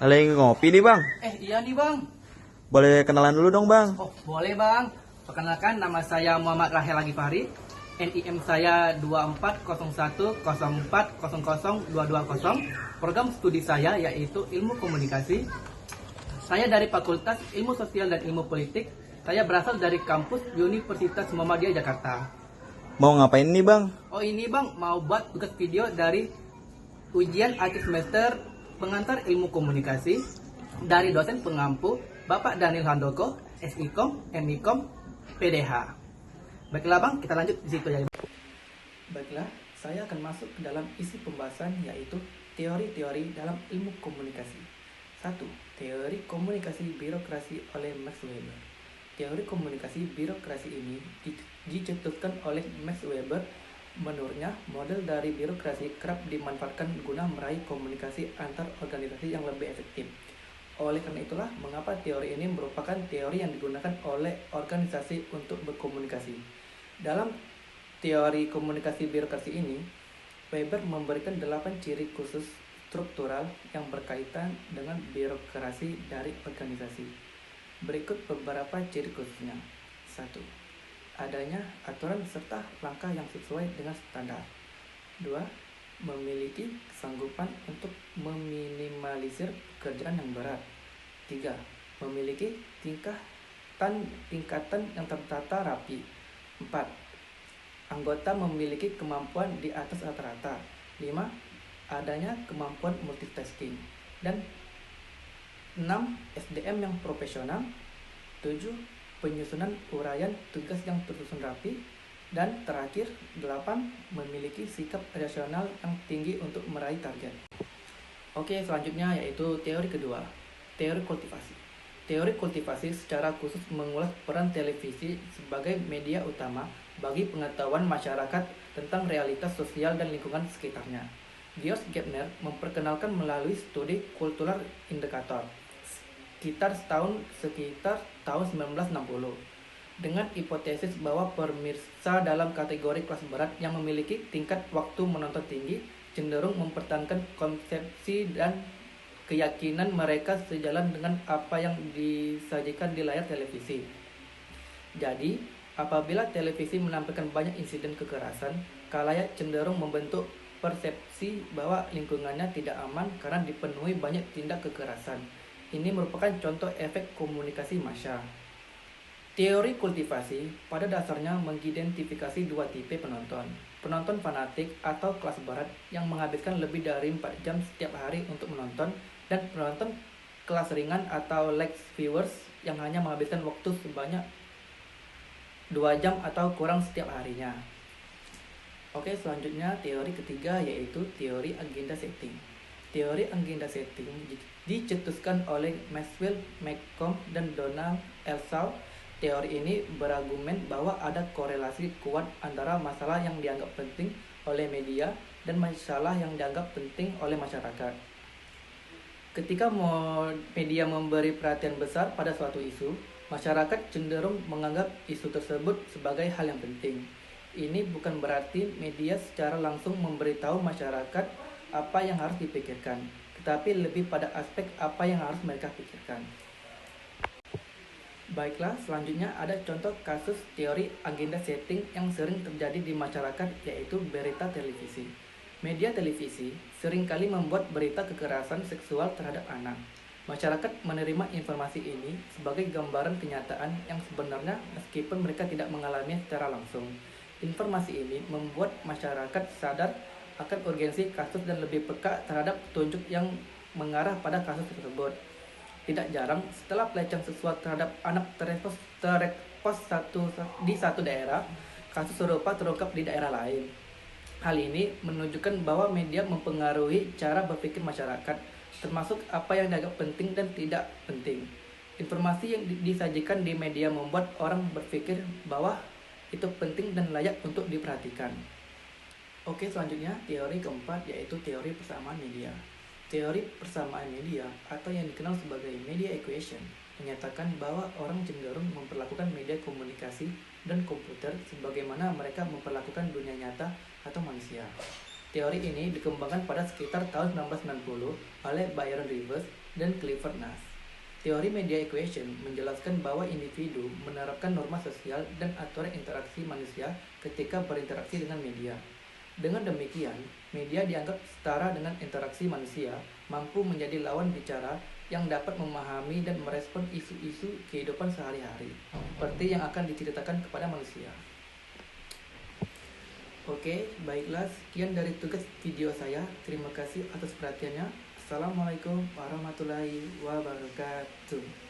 Lagi ngopi nih bang. Iya nih bang. Boleh kenalan dulu dong bang. Oh boleh bang. Perkenalkan nama saya Muhammad Rahel Agifari. NIM saya 240104000220. Program studi saya yaitu Ilmu Komunikasi. Saya dari Fakultas Ilmu Sosial dan Ilmu Politik. Saya berasal dari kampus Universitas Muhammadiyah Jakarta. Mau ngapain nih bang? Oh ini bang, mau buat tugas video dari ujian akhir semester pengantar ilmu komunikasi dari dosen pengampu Bapak Daniel Handoko, SIKOM, MIKOM, PDH. Baiklah bang, kita lanjut di situ ya. Baiklah, saya akan masuk ke dalam isi pembahasan yaitu teori-teori dalam ilmu komunikasi. 1. Teori komunikasi birokrasi oleh Max Weber. Teori komunikasi birokrasi ini dicetuskan oleh Max Weber. Menurutnya, model dari birokrasi kerap dimanfaatkan guna meraih komunikasi antar organisasi yang lebih efektif. Oleh karena itulah, mengapa teori ini merupakan teori yang digunakan oleh organisasi untuk berkomunikasi. Dalam teori komunikasi birokrasi ini, Weber memberikan 8 ciri khusus struktural yang berkaitan dengan birokrasi dari organisasi. Berikut beberapa ciri khususnya. 1. Adanya aturan serta langkah yang sesuai dengan standar. 2. Memiliki kesanggupan untuk meminimalisir pekerjaan yang berat. 3. Memiliki tingkatan yang tertata rapi. 4. Anggota memiliki kemampuan di atas rata-rata. 5. Adanya kemampuan multitasking. Dan 6. SDM yang profesional. 7. Penyusunan uraian tugas yang tersusun rapi. Dan terakhir, 8. Memiliki sikap rasional yang tinggi untuk meraih target. Oke, selanjutnya yaitu teori kedua, teori kultivasi. Teori kultivasi secara khusus mengulas peran televisi sebagai media utama bagi pengetahuan masyarakat tentang realitas sosial dan lingkungan sekitarnya. George Gardner memperkenalkan melalui studi kultural indikator sekitar tahun 1960 dengan hipotesis bahwa pemirsa dalam kategori kelas berat yang memiliki tingkat waktu menonton tinggi cenderung mempertahankan konsepsi dan keyakinan mereka sejalan dengan apa yang disajikan di layar televisi. Jadi, apabila televisi menampilkan banyak insiden kekerasan, khalayak cenderung membentuk persepsi bahwa lingkungannya tidak aman karena dipenuhi banyak tindak kekerasan. Ini merupakan contoh efek komunikasi massa. Teori kultivasi pada dasarnya mengidentifikasi dua tipe penonton. Penonton fanatik atau kelas berat yang menghabiskan lebih dari 4 jam setiap hari untuk menonton, dan penonton kelas ringan atau light viewers yang hanya menghabiskan waktu sebanyak 2 jam atau kurang setiap harinya. Oke, selanjutnya teori ketiga yaitu teori agenda setting. Teori agenda setting dicetuskan oleh Maxwell Malcolm dan Donald Elsau. Teori ini berargumen bahwa ada korelasi kuat antara masalah yang dianggap penting oleh media dan masalah yang dianggap penting oleh masyarakat. Ketika media memberi perhatian besar pada suatu isu, masyarakat cenderung menganggap isu tersebut sebagai hal yang penting. Ini bukan berarti media secara langsung memberitahu masyarakat apa yang harus dipikirkan, tetapi lebih pada aspek apa yang harus mereka pikirkan. Baiklah, selanjutnya ada contoh kasus teori agenda setting yang sering terjadi di masyarakat yaitu berita televisi. Media televisi seringkali membuat berita kekerasan seksual terhadap anak. Masyarakat menerima informasi ini sebagai gambaran kenyataan yang sebenarnya meskipun mereka tidak mengalaminya secara langsung. Informasi ini membuat masyarakat sadar akan urgensi kasus dan lebih peka terhadap petunjuk yang mengarah pada kasus tersebut. Tidak jarang, setelah pelecehan seksual terhadap anak terexpos di satu daerah, kasus serupa terungkap di daerah lain. Hal ini menunjukkan bahwa media mempengaruhi cara berpikir masyarakat, termasuk apa yang dianggap penting dan tidak penting. Informasi yang disajikan di media membuat orang berpikir bahwa itu penting dan layak untuk diperhatikan. Oke, selanjutnya teori keempat yaitu teori persamaan media. Teori persamaan media atau yang dikenal sebagai media equation menyatakan bahwa orang cenderung memperlakukan media komunikasi dan komputer sebagaimana mereka memperlakukan dunia nyata atau manusia. Teori ini dikembangkan pada sekitar tahun 1990 oleh Byron Rivers dan Clifford Nash. Teori media equation menjelaskan bahwa individu menerapkan norma sosial dan aturan interaksi manusia ketika berinteraksi dengan media. Dengan demikian, media dianggap setara dengan interaksi manusia, mampu menjadi lawan bicara yang dapat memahami dan merespon isu-isu kehidupan sehari-hari, seperti yang akan diceritakan kepada manusia. Oke, baiklah, sekian dari tugas video saya. Terima kasih atas perhatiannya. Assalamualaikum warahmatullahi wabarakatuh.